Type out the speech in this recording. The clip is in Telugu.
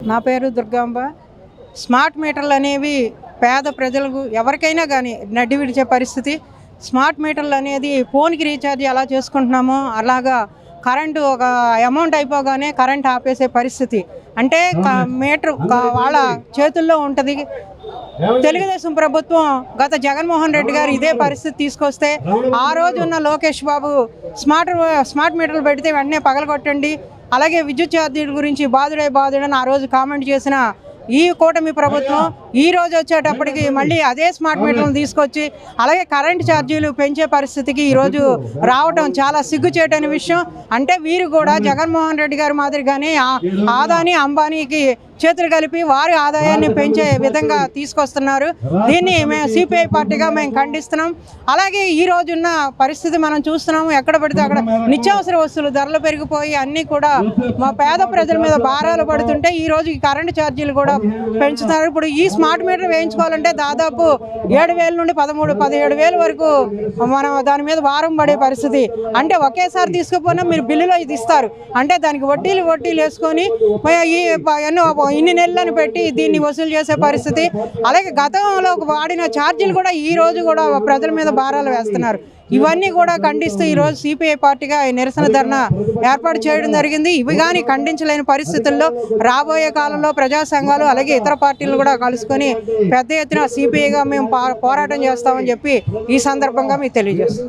నా పేరు దుర్గాంబ. స్మార్ట్ మీటర్లు అనేవి పేద ప్రజలకు ఎవరికైనా కానీ నడ్డి విడిచే పరిస్థితి. స్మార్ట్ మీటర్లు అనేది ఫోన్కి రీఛార్జ్ ఎలా చేసుకుంటున్నామో అలాగా కరెంటు ఒక అమౌంట్ అయిపోగానే కరెంట్ ఆపేసే పరిస్థితి. అంటే మీటర్ వాళ్ళ చేతుల్లో ఉంటుంది. తెలుగుదేశం ప్రభుత్వం గత జగన్మోహన్ రెడ్డి గారు ఇదే పరిస్థితి తీసుకొస్తే ఆ రోజు ఉన్న లోకేష్ బాబు స్మార్ట్ మీటర్లు పెడితే వెంటనే పగలగొట్టండి, అలాగే విద్యుత్ ఛార్జీల గురించి బాధుడని ఆ రోజు కామెంట్ చేసిన ఈ కూటమి ప్రభుత్వం ఈ రోజు వచ్చేటప్పటికి మళ్ళీ అదే స్మార్ట్ మీటర్లను తీసుకొచ్చి అలాగే కరెంట్ ఛార్జీలు పెంచే పరిస్థితికి ఈరోజు రావటం చాలా సిగ్గుచేటని విషయం. అంటే వీరు కూడా జగన్మోహన్ రెడ్డి గారి మాదిరిగానే ఆదాని అంబానీకి చేతులు కలిపి వారి ఆదాయాన్ని పెంచే విధంగా తీసుకొస్తున్నారు. దీన్ని మేము సిపిఐ పార్టీగా మేము ఖండిస్తున్నాం. అలాగే ఈ రోజున్న పరిస్థితి మనం చూస్తున్నాము. ఎక్కడ పడితే అక్కడ నిత్యావసర వస్తువులు ధరలు పెరిగిపోయి అన్నీ కూడా మా పేద ప్రజల మీద భారాలు పడుతుంటే ఈ రోజు ఈ కరెంటు ఛార్జీలు కూడా పెంచుతున్నారు. ఇప్పుడు ఈ స్మార్ట్ మీటర్ వేయించుకోవాలంటే దాదాపు 7,000 నుండి 17,000 వరకు మనం దాని మీద భారం పడే పరిస్థితి. అంటే ఒకేసారి తీసుకుపోయినా మీరు బిల్లులో ఇది ఇస్తారు, అంటే దానికి వడ్డీలు వేసుకొని ఇన్ని నెలలను పెట్టి దీన్ని వసూలు చేసే పరిస్థితి. అలాగే గతంలో వాడిన ఛార్జీలు కూడా ఈ రోజు కూడా ప్రజల మీద భారాలు వేస్తున్నారు. ఇవన్నీ కూడా ఖండిస్తూ ఈరోజు సిపిఐ పార్టీగా నిరసన ధర్నా ఏర్పాటు చేయడం జరిగింది. ఇవి కానీ ఖండించలేని పరిస్థితుల్లో రాబోయే కాలంలో ప్రజా సంఘాలు అలాగే ఇతర పార్టీలు కూడా కలుసుకొని పెద్ద ఎత్తున సిపిఐగా మేము పోరాటం చేస్తామని చెప్పి ఈ సందర్భంగా మీకు తెలియజేస్తాం.